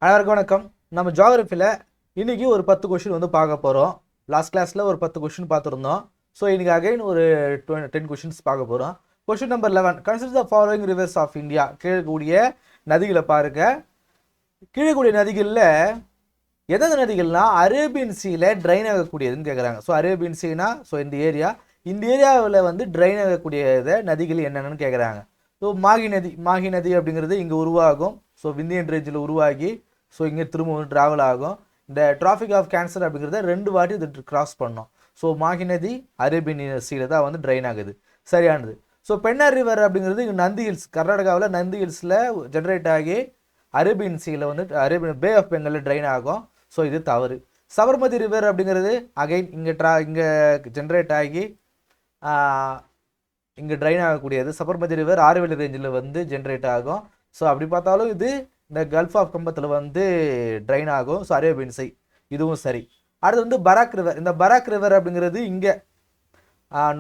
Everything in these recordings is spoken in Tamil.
அனைவருக்கும் வணக்கம். நம்ம ஜியோகிராஃபியில் இன்றைக்கி ஒரு 10 கொஷின் வந்து பார்க்க போகிறோம். லாஸ்ட் கிளாஸில் ஒரு 10 கொஷின் பார்த்துருந்தோம். ஸோ இன்றைக்கி அகைன் ஒரு 10 கொஷின்ஸ் பார்க்க போகிறோம். Question number 11, consider the following rivers of India. கீழக்கூடிய நதிகளை பாருங்கள். கீழக்கூடிய நதிகளில் எந்தெந்த நதிகள்னால் அரேபியன் சீல ட்ரைன் ஆகக்கூடியதுன்னு கேட்குறாங்க. ஸோ அரேபியன் சீனா இந்த ஏரியாவில் வந்து ட்ரைன் ஆகக்கூடிய நதிகள் என்னென்னு கேட்குறாங்க. ஸோ மாகி நதி அப்படிங்கிறது இங்கே உருவாகும். ஸோ இந்தியன் ரேஞ்சில் உருவாகி இங்கே திரும்ப வந்து ட்ராவல் ஆகும். இந்த டிராஃபிக் ஆஃப் கேன்சர் அப்படிங்கிறத 2 வாட்டி இது கிராஸ் பண்ணோம். ஸோ மாகி நதி அரேபியன் சீல தான் வந்து ட்ரைன் ஆகுது. சரியானது. ஸோ பெண்ணார் ரிவர் அப்படிங்கிறது இங்கே நந்தி ஹில்ஸ், கர்நாடகாவில் நந்தி ஹில்ஸில் ஜென்ரேட் ஆகி அரேபியன் சீல வந்து அரேபியன் பே ஆஃப் பெங்காலில் ட்ரைன் ஆகும். ஸோ இது தவறு. சபர்மதி ரிவர் அப்படிங்கிறது அகைன் இங்கே ஜென்ரேட் ஆகி இங்கே ட்ரைன் ஆகக்கூடியது. சபர்மதி ரிவர் ஆறுவேலி ரேஞ்சில் வந்து ஜென்ரேட் ஆகும். ஸோ அப்படி பார்த்தாலும் இது இந்த கல்ஃப் ஆஃப் கம்பத்தில் வந்து ட்ரைன் ஆகும். ஸோ அரேபியன் சை, இதுவும் சரி. அடுத்து வந்து பராக் ரிவர். இந்த பராக் ரிவர் அப்படிங்கிறது இங்கே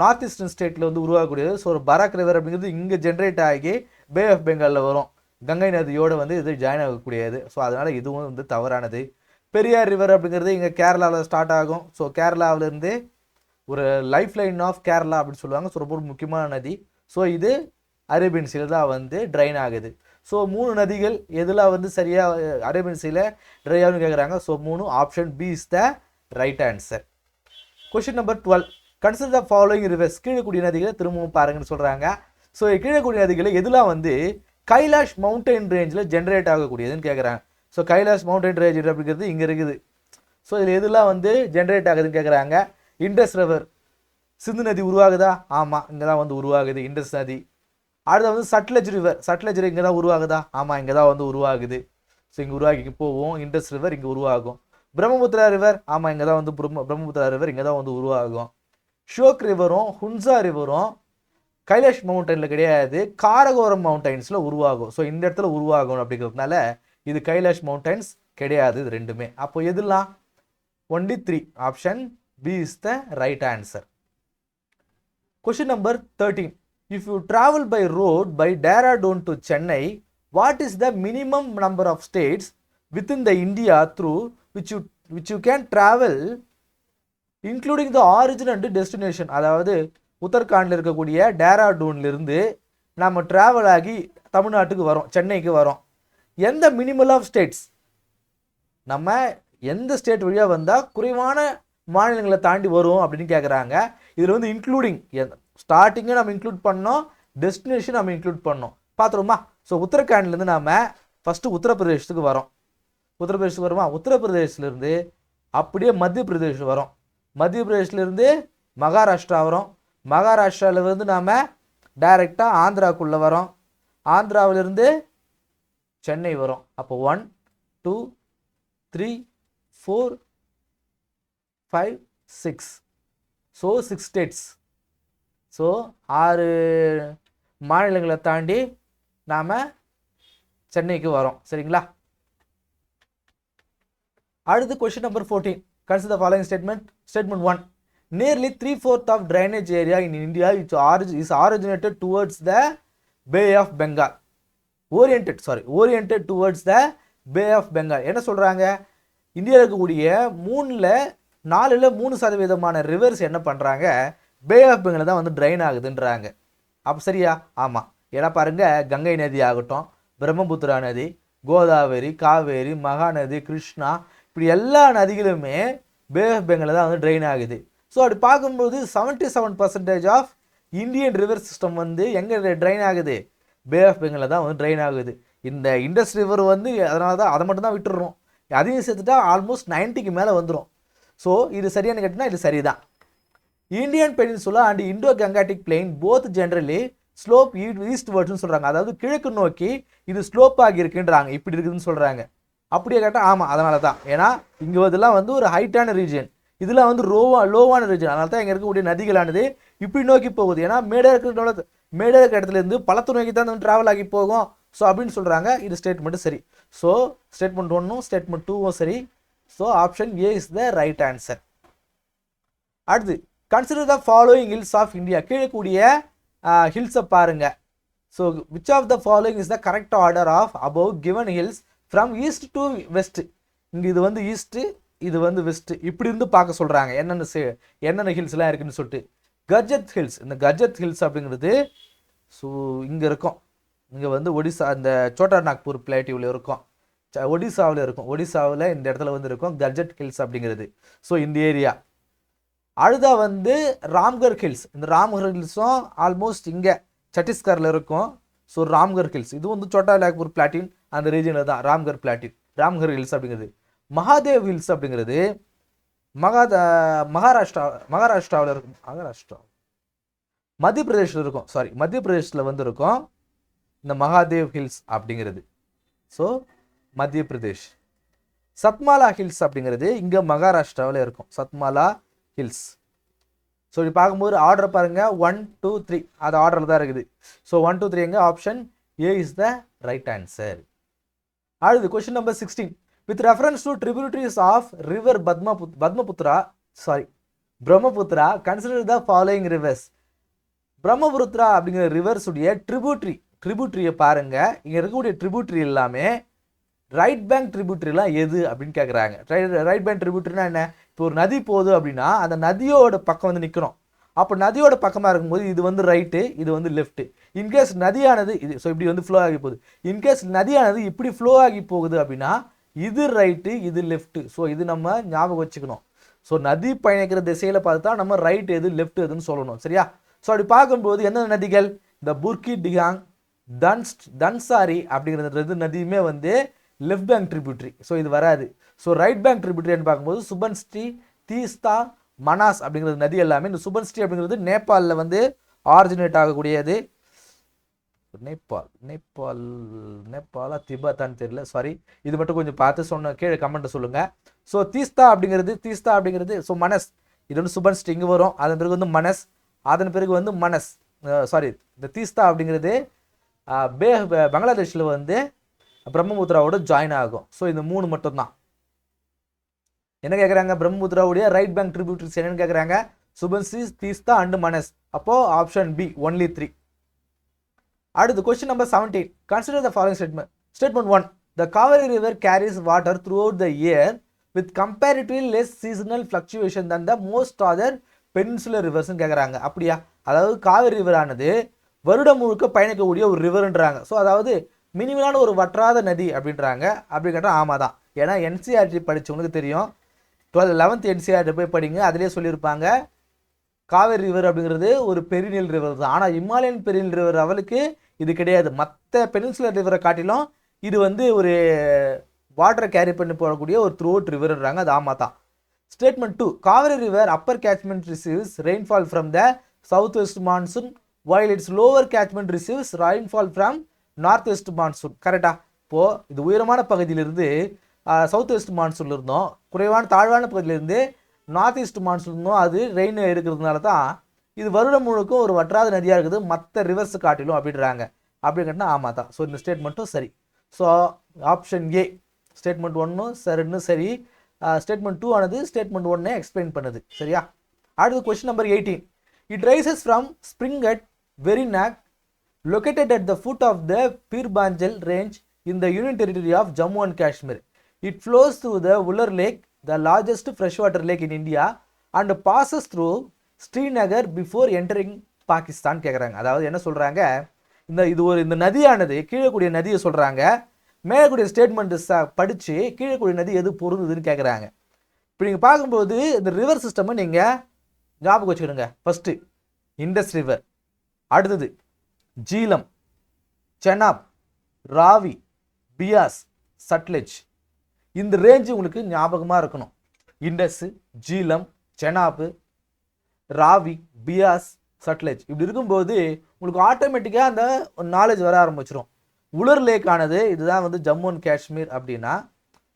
நார்த் ஈஸ்டர்ன் ஸ்டேட்டில் வந்து உருவாகக்கூடியது. ஸோ ஒரு பராக் ரிவர் அப்படிங்கிறது இங்கே ஜென்ரேட் ஆகி பே ஆஃப் பெங்காலில் வரும். கங்கை நதியோடு வந்து இது ஜாயின் ஆகக்கூடியது. ஸோ அதனால் இதுவும் வந்து தவறானது. பெரியார் ரிவர் அப்படிங்கிறது இங்கே கேரளாவில் ஸ்டார்ட் ஆகும். ஸோ கேரளாவிலேருந்து ஒரு லைஃப் லைன் ஆஃப் கேரளா அப்படின்னு சொல்லுவாங்க. ஸோ ரொம்ப முக்கியமான நதி. ஸோ இது அரேபியன் சீல தான் வந்து ட்ரைன் ஆகுது. ஸோ 3 நதிகள் எதில் வந்து சரியாக அரேபியன் சீல ட்ரை ஆகுன்னு கேட்குறாங்க. So 3 option B is the right answer. Question number 12, consider the following rivers. கீழக்கூடிய நதிகளை திரும்பவும் பாருங்கன்னு சொல்கிறாங்க. ஸோ கீழக்கூடிய நதிகளை எதுலாம் வந்து கைலாஷ் மவுண்டைன் ரேஞ்சில் ஜென்ரேட் ஆகக்கூடியதுன்னு கேட்குறாங்க. ஸோ கைலாஷ் மவுண்டைன் ரேஞ்ச் அப்படிங்கிறது இங்கே இருக்குது. ஸோ இதில் எதுலாம் வந்து ஜென்ரேட் ஆகுதுன்னு கேட்குறாங்க. இண்டஸ் ரிவர், சிந்து நதி உருவாகுதா? ஆமாம், இங்கே தான் வந்து உருவாகுது இண்டஸ் நதி. அடுத்து வந்து சட்லஜ் ரிவர், சட்லஜ் இங்கே தான் உருவாகுதா? ஆமாம், இங்கே தான் வந்து உருவாகுது. ஸோ இங்கே உருவாக்கி போவோம். இண்டஸ் ரிவர் இங்கே உருவாகும். பிரம்மபுத்திரா ரிவர், ஆமாம், இங்கே தான் வந்து பிரம்மபுத்திரா ரிவர் இங்கே தான் வந்து உருவாகும். ஷோக் ரிவரும் ஹுன்சா ரிவரும் கைலாஷ் மவுண்டனில் கிடையாது, காரகோரம் மவுண்டைன்ஸில் உருவாகும். ஸோ இந்த இடத்துல உருவாகும் அப்படிங்கிறதுனால இது கைலாஷ் மவுண்டைன்ஸ் கிடையாது. இது ரெண்டுமே. அப்போ எதுலாம்? Only 3 option B is the right answer. Question number 13, if you travel by road by Dehradun to Chennai, what is the minimum number of states within the India through which you can travel including the origin and destination? அதாவது உத்தரகாண்டில் இருக்கக்கூடிய டேராடூன்லேருந்து நம்ம ட்ராவல் ஆகி தமிழ்நாட்டுக்கு வரோம், சென்னைக்கு வரோம். எந்த மினிமல் ஆஃப் ஸ்டேட்ஸ், நம்ம எந்த ஸ்டேட் வழியாக வந்தால் குறைவான மாநிலங்களை தாண்டி வரும் அப்படின்னு கேட்குறாங்க. இதில் வந்து இன்க்ளூடிங் ஸ்டார்டிங்கை நம்ம இன்க்ளூட் பண்ணோம், டெஸ்டினேஷன் நம்ம இன்க்ளூட் பண்ணோம். பார்த்துருமா? ஸோ உத்தரகாண்ட்லேருந்து நாம் ஃபஸ்ட்டு உத்தரப்பிரதேசத்துக்கு வரோம். உத்தரப்பிரதேசத்துக்கு வருமா? உத்தரப்பிரதேசிலேருந்து அப்படியே மத்திய பிரதேஷ் வரோம். மத்திய பிரதேஷ்லேருந்து மகாராஷ்டிரா வரோம். மகாராஷ்டிராவிலேருந்து நாம் டைரெக்டாக ஆந்திராவுக்குள்ளே வரோம். ஆந்திராவிலேருந்து சென்னை வரும். அப்போ 1 2 3 4 5 6, ஸோ 6 ஸ்டேட்ஸ். ஸோ 6 மாநிலங்களை தாண்டி நாம் சென்னைக்கு வரோம். சரிங்களா? அடுத்து question number 14, consider the following statement. Statement 1, nearly 3/4 of drainage area in India is originated towards the Bay of Bengal. oriented towards the Bay of Bengal. என்ன சொல்கிறாங்க? இந்தியாவில் இருக்கக்கூடிய 4% ரிவர்ஸ் என்ன பண்ணுறாங்க? பே ஆஃப் பெங்கால் தான் வந்து ட்ரைன் ஆகுதுன்றாங்க. அப்போ சரியா? ஆமாம். ஏன்னா பாருங்கள், கங்கை நதி ஆகட்டும், பிரம்மபுத்திரா நதி, கோதாவரி, காவேரி, மகாநதி, கிருஷ்ணா, இப்படி எல்லா நதிகளுமே பே ஆஃப் பெங்கால் தான் வந்து ட்ரைன் ஆகுது. ஸோ அப்படி பார்க்கும்போது 77% ஆஃப் இந்தியன் ரிவர் சிஸ்டம் வந்து எங்கே ட்ரைன் ஆகுது? பே ஆஃப் பெங்கால் தான் வந்து ட்ரைன் ஆகுது. இந்த இண்டஸ் ரிவர் வந்து அதனால தான் அதை மட்டும் தான் விட்டுடுறோம். அதையும் சேர்த்துட்டா ஆல்மோஸ்ட் 90க்கு மேலே வந்துடும். ஸோ இது சரியானு கேட்டிங்கன்னா இது சரிதான். Indian peninsula and Indo Gangetic plain both generally slope ஈஸ்ட்வர்ட்ஸ்னு சொல்கிறாங்க. அதாவது கிழக்கு நோக்கி இது ஸ்லோப் ஆகி இருக்குன்றாங்க, இப்படி இருக்குதுன்னு சொல்கிறாங்க. அப்படியே கேட்டால் ஆமாம், அதனால தான். ஏன்னா இங்கே இதெல்லாம் வந்து ஒரு ஹைட்டான ரீஜன், இதெல்லாம் வந்து லோவான ரீஜன். அதனால தான் இங்கே இருக்கக்கூடிய நதிகளானது இப்படி நோக்கி போகுது. ஏன்னா மேடாக இருக்கிற இடத்துலேருந்து பள்ளத்தை நோக்கி தான் வந்து ட்ராவல் ஆகி போகும். ஸோ அப்படின்னு சொல்கிறாங்க. இது ஸ்டேட்மெண்ட்டு சரி. ஸோ ஸ்டேட்மெண்ட் 1ம் ஸ்டேட்மெண்ட் 2ம் சரி. So option A is the right answer. அடுத்து, consider the following hills of India. கீழக்கூடிய ஹில்ஸை பாருங்க. So which of the following is the correct order of above given hills from east to west. இங்கே இது வந்து ஈஸ்ட்டு, இது வந்து வெஸ்ட்டு, இப்படி இருந்து பார்க்க சொல்கிறாங்க என்னென்ன ஹில்ஸ்லாம் இருக்குன்னு சொல்லிட்டு. கர்ஜத் ஹில்ஸ், இந்த கர்ஜத் ஹில்ஸ் அப்படிங்கிறது ஸோ இங்கே இருக்கும். இங்கே வந்து ஒடிசா, இந்த சோட்டா நாக்பூர் பிளேட்டிவ்ல இருக்கும், ஒடிசாவில் இருக்கும். ஒடிசாவில் இந்த இடத்துல வந்து இருக்கும் கர்ஜத் ஹில்ஸ் அப்படிங்கிறது. ஸோ இந்த ஏரியா. அடுத்தா வந்து ராம்கர் ஹில்ஸ். இந்த ராம்கர் ஹில்ஸும் ஆல்மோஸ்ட் இங்கே சத்தீஸ்கரில் இருக்கும். ஸோ ராம்கர் ஹில்ஸ் இது வந்து சோட்டா நாக்பூர் பிளாட்டின் அந்த ரீஜனில் தான் ராம்கர் ஹில்ஸ் அப்படிங்கிறது. மகாதேவ் ஹில்ஸ் அப்படிங்கிறது மகாராஷ்டிராவில் இருக்கும். மத்திய பிரதேஷில் இருக்கும். மத்திய பிரதேஷில் வந்து இருக்கும் இந்த மகாதேவ் ஹில்ஸ் அப்படிங்கிறது. ஸோ மத்திய பிரதேஷ். சத்மாலா ஹில்ஸ் அப்படிங்கிறது இங்கே மகாராஷ்டிராவில் இருக்கும். சத்மாலா ஹில்ஸ். ஸோ இப்படி பார்க்கும்போது ஆர்டர் பாருங்க 1 2 3 அது ஆர்டரில் தான் இருக்குது. ஸோ 1 2 3 எங்க option A is the right answer. அடுத்து question number 16. With reference to tributaries of river Brahmaputra consider the following rivers. Brahmaputra அப்படிங்கிற ரிவர்ஸ் உடைய ட்ரிபியூட்டரியை பாருங்க. இங்கே இருக்கக்கூடிய ட்ரிபியூட்டரி எல்லாமே ரைட் பேங்க் ட்ரிபியூட்டரிலாம் எது அப்படின்னு கேட்குறாங்க. ரைட் பேங்க் ட்ரிபியூட்டரினா என்ன? இப்போ ஒரு நதி போகுது அப்படின்னா அந்த நதியோட பக்கம் வந்து நிற்கணும். அப்போ நதியோட பக்கமாக இருக்கும்போது இது வந்து ரைட்டு, இது வந்து லெஃப்ட்டு. இன்கேஸ் நதியானது இது ஸோ இப்படி வந்து ஃப்ளோ ஆகி போகுது. இன்கேஸ் நதியானது இப்படி ஃப்ளோ ஆகி போகுது அப்படின்னா இது ரைட்டு, இது லெஃப்ட்டு. ஸோ இது நம்ம ஞாபகம் வச்சுக்கணும். ஸோ நதி பயணிக்கிற திசையில் பார்த்தா நம்ம ரைட் எது லெஃப்ட் எதுன்னு சொல்லணும். சரியா? ஸோ அப்படி பார்க்கும்போது எந்தெந்த நதிகள்? இந்த புர்கி டிகாங், தன்சாரி அப்படிங்கிறது நதியுமே வந்து லெஃப்ட் பேங்க் ட்ரிபியூட்டரி. ஸோ இது வராது. ஸோ ரைட் பேங்க் ட்ரிபியூட்டரின்னு பார்க்கும்போது சுபன்ஸ்ரீ, தீஸ்தா, மனாஸ் அப்படிங்கிறது நதி எல்லாமே. இந்த சுபன்ஸ்ரீ அப்படிங்கிறது நேபாளில் வந்து ஆரிஜினேட் ஆகக்கூடியது. நேபாளா திபெத்தான்னு தெரியல, இது மட்டும் கொஞ்சம் பார்த்து சொன்ன கீழே கமெண்ட் சொல்லுங்க. ஸோ தீஸ்தா அப்படிங்கிறது ஸோ மனஸ், இது வந்து சுபன்ஸ்ரீ இங்கே வரும். அதன் பிறகு வந்து மனஸ், அதன் பிறகு வந்து மனஸ் இந்த தீஸ்தா அப்படிங்கிறது பங்களாதேஷில் வந்து பிரம்மபுத்திராவோட ஜாயின் ஆகும். ஸோ இந்த 3 மட்டும்தான். என்ன கேட்குறாங்க? பிரம்மபுத்திராவுடைய ரைட் பேங்க் ட்ரிபியூட்டரிஸ் என்னன்னு கேட்குறாங்க? சுபன்ஸ்ரீ, தீஸ்தா அண்ட் மனஸ். அப்போ ஆப்ஷன் பி ஒன்லி 3. அடுத்து question number 17. Consider the following statement. Statement 1. The Kaveri river carries water throughout the year with comparatively less seasonal fluctuation than the most other peninsular ரிவர்ஸ்ன்னு கேட்குறாங்க. அப்படியா? அதாவது காவேரி ரிவர் ஆனது வருடம் முழுக்க பயணிக்கக்கூடிய ஒரு ரிவர்ன்றாங்க. ஸோ அதாவது மினிமலான ஒரு வற்றாத நதி அப்படின்றாங்க. அப்படி கேட்டால் ஆமாம் தான். ஏன்னா என்சிஆர்டி படித்தவங்களுக்கு தெரியும். 11th என்சிஆர்டி போய் படிங்க, அதிலே சொல்லியிருப்பாங்க காவேரி ரிவர் அப்படிங்கிறது ஒரு பெரினியல் ரிவர் தான். ஆனால் இமாலயன் பெரினியல் ரிவர் அவளுக்கு இது கிடையாது. மற்ற பெனின்சுலர் ரிவரை காட்டிலும் இது வந்து ஒரு வாட்டரை கேரி பண்ணி போகக்கூடிய ஒரு த்ரூ அவுட் ரிவர்ன்றாங்க. அது ஆமாம் தான். Statement 2. Cauvery river upper catchment receives rainfall from the south west monsoon while its lower catchment receives rainfall from north west monsoon. கரெக்டா? இப்போது இது உயரமான பகுதியிலிருந்து சவுத் வெஸ்ட் மான்சூனில் இருந்தோம், தாழ்வான பகுதியிலிருந்து நார்த் ஈஸ்ட் மான்சூன் இருந்தோம். அது ரெயின் இருக்கிறதுனால தான் இது வருடம் முழுக்கும் ஒரு வற்றாத நதியாக இருக்குது மற்ற ரிவர்ஸ் காட்டிலும் அப்படின்றாங்க. அப்படி கேட்டால் ஆமாம் தான். ஸோ இந்த ஸ்டேட்மெண்ட்டும் சரி. ஸோ ஆப்ஷன் ஏ ஸ்டேட்மெண்ட் 1 சரி. ஸ்டேட்மெண்ட் 2 ஆனது ஸ்டேட்மெண்ட் 1 எக்ஸ்பிளைன் பண்ணுது. சரியா? அடுத்து question number 18. It rises from spring at Verinag, located at the foot of the Pirbanjal range in the Union Territory of Jammu and Kashmir. It flows through the Uller Lake, the largest freshwater lake in India, and passes through Srinagar before entering Pakistan. கேட்குறாங்க. அதாவது என்ன சொல்கிறாங்க? இந்த நதியானது கீழக்கூடிய நதியை சொல்கிறாங்க. மேலக்கூடிய ஸ்டேட்மெண்ட் படித்து கீழக்கூடிய நதி எது பொருந்துதுன்னு கேட்குறாங்க. இப்போ நீங்கள் பார்க்கும்போது இந்த ரிவர் சிஸ்டமை நீங்கள் ஞாபகம் வச்சுக்கிடுங்க. ஃபஸ்ட்டு இண்டஸ் ரிவர், அடுத்தது ஜீலம், செனாப், ராவி, பியாஸ், சட்லெஜ். இந்த ரேஞ்சு உங்களுக்கு ஞாபகமாக இருக்கணும். இண்டஸ், ஜீலம், செனாப்பு, ராவி, பியாஸ், சட்லெஜ். இப்படி இருக்கும்போது உங்களுக்கு ஆட்டோமேட்டிக்காக அந்த நாலேஜ் வர ஆரம்பிச்சிடும். உலர் லேக் ஆனது இதுதான் வந்து ஜம்மு அண்ட் காஷ்மீர் அப்படின்னா,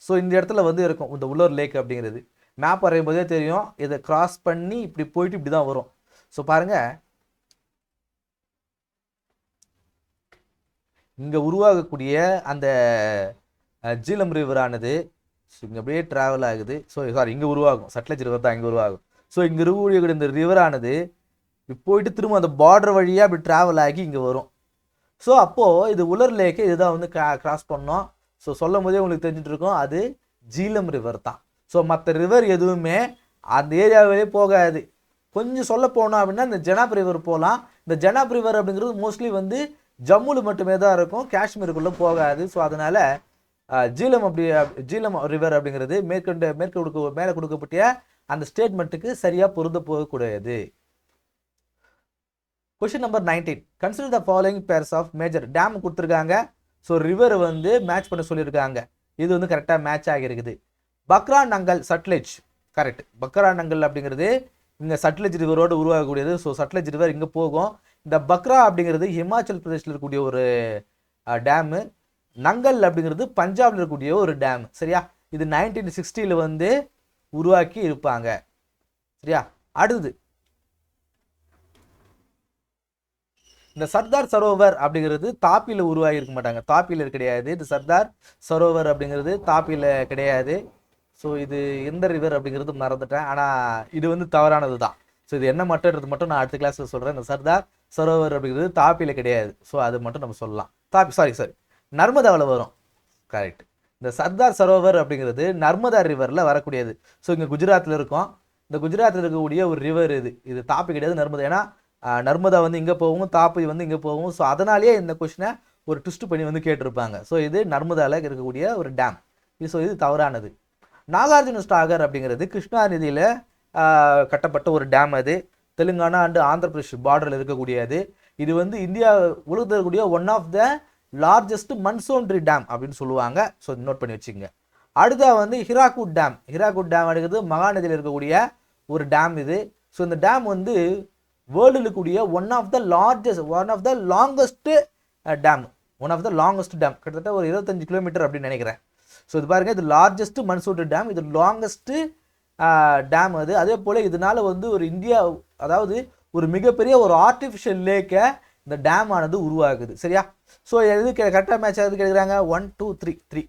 ஸோ இந்த இடத்துல வந்து இருக்கும் இந்த உலர் லேக் அப்படிங்கிறது. மேப் வரையும் போதே தெரியும். இதை கிராஸ் பண்ணி இப்படி போயிட்டு இப்படி தான் வரும். ஸோ பாருங்கள், இங்கே உருவாகக்கூடிய அந்த ஜீலம் ரிவரானது இங்கே அப்படியே ட்ராவல் ஆகுது. ஸோ இங்கே உருவாகும். சட்லஜ் ரிவர் தான் இங்கே உருவாகும். ஸோ இங்கே இருக்கக்கூடிய இந்த ரிவரானது இப்படி போயிட்டு திரும்ப அந்த பார்டர் வழியாக அப்படி ட்ராவல் ஆகி இங்கே வரும். ஸோ அப்போது இது உலர் லேக்கு இதுதான் வந்து கிராஸ் பண்ணோம். ஸோ சொல்லும் போதே உங்களுக்கு தெரிஞ்சுட்டு இருக்கும், அது ஜீலம் ரிவர் தான். ஸோ மற்ற ரிவர் எதுவுமே அந்த ஏரியாவிலே போகாது. கொஞ்சம் சொல்ல போனோம் அப்படின்னா இந்த ஜனாப் ரிவர் போகலாம். இந்த ஜனாப் ரிவர் அப்படிங்கிறது மோஸ்ட்லி வந்து ஜம்முவில் மட்டுமே தான் இருக்கும், காஷ்மீருக்குள்ளே போகாது. ஸோ அதனால் ஜீலம் ரிவர் அப்படிங்கிறது மேலே கொடுக்கப்பட்ட அந்த ஸ்டேட்மெண்ட்டுக்கு சரியாக பொருந்த போகக்கூடாது. Question number 19. Consider the following pairs of major dam கொடுத்துருக்காங்க. ஸோ ரிவர் வந்து மேட்ச் பண்ண சொல்லியிருக்காங்க. இது வந்து கரெக்டாக மேட்ச் ஆகிருக்குது. பக்ரா நங்கல் சட்லெஜ் கரெக்ட். பக்ரா நங்கல் அப்படிங்கிறது இங்கே சட்லெஜ் ரிவரோடு உருவாகக்கூடியது. ஸோ சட்லெஜ் ரிவர் இங்கே போகும். இந்த பக்ரா அப்படிங்கிறது ஹிமாச்சல் பிரதேஷில் இருக்கக்கூடிய ஒரு டேமு. நங்கல் அப்படிங்கிறது பஞ்சாபில் இருக்கக்கூடிய ஒரு டேம். சரியா, இது 1960 வந்து உருவாக்கி இருப்பாங்க. சரியா, அடுத்தது இந்த சர்தார் சரோவர் அப்படிங்கிறது தாப்பியில் உருவாகி இருக்க மாட்டாங்க, தாப்பியில் கிடையாது. இது சர்தார் சரோவர் அப்படிங்கிறது தாப்பியில் கிடையாது. ஸோ இது எந்த ரிவர் அப்படிங்கிறது மறந்துட்டேன், ஆனால் இது வந்து தவறானது தான். ஸோ இது என்ன மட்டும் நான் அடுத்த கிளாஸில் சொல்கிறேன். இந்த சர்தார் சரோவர் அப்படிங்கிறது தாப்பியில் கிடையாது. ஸோ அது மட்டும் நம்ம சொல்லலாம். சாரி நர்மதாவில் வரும். கரெக்ட். இந்த சர்தார் சரோவர் அப்படிங்கிறது நர்மதா ரிவரில் வரக்கூடியது. ஸோ இங்கே குஜராத்தில் இருக்கும். இந்த குஜராத்தில் இருக்கக்கூடிய ஒரு ரிவர் இது தாப்பி கிடையாது, நர்மதா. ஏன்னா நர்மதா வந்து இங்கே போகும், தாப்பி வந்து இங்கே போகும். ஸோ அதனாலேயே இந்த கொஸ்டினை ஒரு ட்விஸ்ட் பண்ணி வந்து கேட்டிருப்பாங்க. ஸோ இது நர்மதாவில் இருக்கக்கூடிய ஒரு டேம். ஸோ இது தவறானது. நாகார்ஜுன சாகர் அப்படிங்கிறது கிருஷ்ணா நதியில் கட்டப்பட்ட ஒரு டேம். அது தெலுங்கானா அண்டு ஆந்திர பிரதேஷ் பார்டரில் இருக்கக்கூடியது. இது வந்து இந்தியா உலகத்தில் இருக்கக்கூடிய one of the largest masonry dam அப்படின்னு சொல்லுவாங்க. ஸோ நோட் பண்ணி வச்சுக்கோங்க. அடுத்தா வந்து ஹிராகுட் டேம். ஹிராகுட் டேம் அப்படிங்கிறது மகாநதியில் இருக்கக்கூடிய ஒரு டேம் இது. ஸோ இந்த டேம் வந்து வேர்ல்டில் இருக்கக்கூடிய one of the longest dam. கிட்டத்தட்ட ஒரு 25 கிலோமீட்டர் அப்படின்னு நினைக்கிறேன். ஸோ இது பாருங்க, இது லார்ஜஸ்ட் மன்சூன்ட்ரி டேம், இது லாங்கஸ்ட் டேம் அது. அதே போல் இதனால வந்து ஒரு இந்தியா, அதாவது ஒரு மிகப்பெரிய ஒரு ஆர்டிஃபிஷியல் லேக்கை இந்த டேம் ஆனது உருவாகுது. சரியா, ஸோ எது கரெக்டாக மேட்ச் ஆகுது கேட்குறாங்க. 1 2 3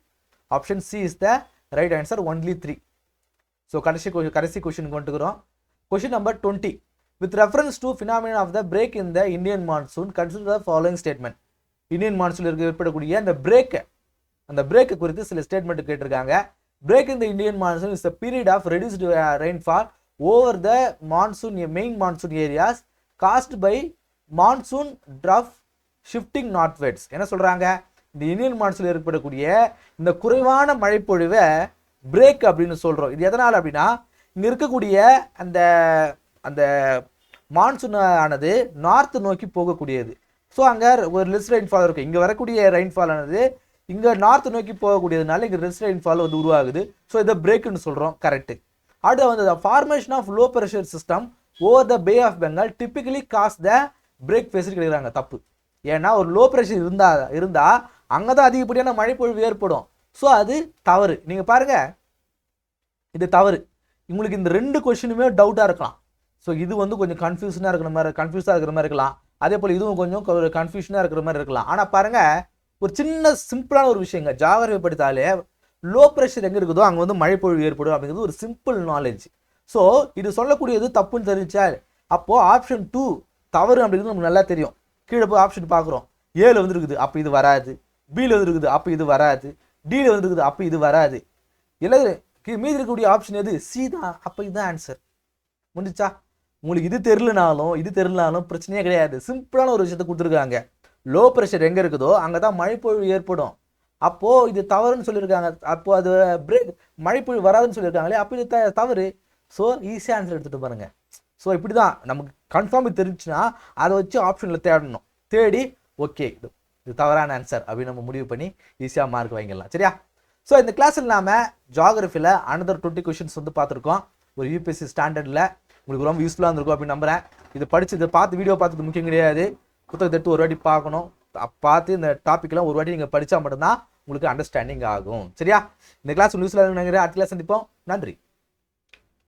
option C is the right answer, only 3. So கடைசி கொஸ்டின் கொண்டுக்கிறோம். Question number 20. With reference to phenomenon of the break in the Indian monsoon, consider the following statement. Indian மான்சூனில் ஏற்படக்கூடிய அந்த பிரேக் குறித்து சில ஸ்டேட்மெண்ட் கேட்டிருக்காங்க. Break in the Indian monsoon is a period of reduced rainfall over the main monsoon areas caused by monsoon trough shifting northwards. என்ன சொல்றாங்க, இந்த இந்தியன் மான்சூனில் ஏற்படக்கூடிய இந்த குறைவான மழைப்பொழிவை பிரேக் அப்படின்னு சொல்றோம். இது எதனால் அப்படின்னா, இங்க இருக்கக்கூடிய அந்த மான்சூன் ஆனது நார்த் நோக்கி போகக்கூடியது. ஸோ அங்கே ஒரு லெஸ் ரெயின்ஃபால் இருக்கும். இங்கே வரக்கூடிய ரெயின்ஃபால் ஆனது இங்கே நார்த் நோக்கி போகக்கூடியதுனால இங்கே லெஸ் ரெயின்ஃபால் வந்து உருவாகுது. ஸோ இதை பிரேக்குன்னு சொல்கிறோம். கரெக்டு. அடுத்து வந்து formation of low pressure system over the bay of Bengal typically cause the break phase கிடைக்கிறாங்க. தப்பு. ஏன்னா ஒரு லோ ப்ரெஷர் இருந்தால் அங்கே தான் அதிகப்படியான மழைப்பொழிவு ஏற்படும். ஸோ அது தவறு. நீங்கள் பாருங்கள், இது தவறு. உங்களுக்கு இந்த 2 கொஸ்டினுமே டவுட்டாக இருக்கலாம். ஸோ இது வந்து கொஞ்சம் கன்ஃபியூஸாக இருக்கிற மாதிரி இருக்கலாம். அதே போல் இதுவும் கொஞ்சம் கன்ஃபியூஷனாக இருக்கிற மாதிரி இருக்கலாம். ஆனால் பாருங்கள், ஒரு சின்ன சிம்பிளான ஒரு விஷயங்க. ஜாகிரபி படித்தாலே லோ ப்ரெஷர் எங்கே இருக்குதோ அங்கே வந்து மழைப்பொழிவு ஏற்படும் அப்படிங்கிறது ஒரு சிம்பிள் நாலேஜ். ஸோ இது சொல்லக்கூடியது தப்புன்னு தெரிஞ்சா அப்போது ஆப்ஷன் 2 தவறு அப்படிங்கிறது நமக்கு நல்லா தெரியும். கீழே போய் ஆப்ஷன் பார்க்குறோம். ஏல வந்துருக்குது, அப்போ இது வராது. பியில் வந்துருக்குது, அப்போ இது வராது. டியில் வந்துருக்குது, அப்போ இது வராது. இல்லை மீதி இருக்கக்கூடிய ஆப்ஷன் எது? சி தான். அப்போ இதுதான் ஆன்சர். முடிஞ்சா உங்களுக்கு இது தெரிலனாலும் பிரச்சனையே கிடையாது. சிம்பிளான ஒரு விஷயத்தை கொடுத்துருக்காங்க. லோ ப்ரெஷர் எங்கே இருக்குதோ அங்கே தான் மழைப்பொழிவு ஏற்படும். அப்போது இது தவறுன்னு சொல்லியிருக்காங்க. அப்போது அது மழைப்பொழிவு வராதுன்னு சொல்லியிருக்காங்களே, அப்போ இது தவறு. ஸோ ஈஸியாக ஆன்சர் எடுத்துகிட்டு பாருங்கள். ஸோ இப்படி தான் நமக்கு கன்ஃபார்ம் தெரிஞ்சுன்னா அதை வச்சு ஆப்ஷனில் தேடணும். தேடி ஓகே இது தவறான ஆன்சர் அப்படின்னு நம்ம முடிவு பண்ணி ஈஸியாக மார்க் வாங்கிடலாம். சரியா? ஸோ இந்த கிளாஸில் நாம் ஜியாகிரஃபியில் அனதர் 20 கொஷின்ஸ் வந்து பார்த்துருக்கோம். ஒரு யூபிஎஸ்சி ஸ்டாண்டர்டில் உங்களுக்கு ரொம்ப யூஸ்ஃபுல்லாக இருந்திருக்கும் அப்படின்னு நம்புகிறேன். இதை பார்த்து வீடியோ பார்த்தது முக்கியம் கிடையாது. புத்தகத்தை எடுத்து ஒரு வாட்டி பார்க்கணும். பார்த்து இந்த டாப்பிக்லாம் ஒரு வாட்டி நீங்கள் படித்தா மட்டும்தான் உங்களுக்கு அண்டர்ஸ்டாண்டிங் ஆகும். சரியா? இந்த கிளாஸ் யூஸ்ஃபுல்லாக நினைக்கிறேன். அடுத்த கிளாஸ் சந்திப்போம். நன்றி.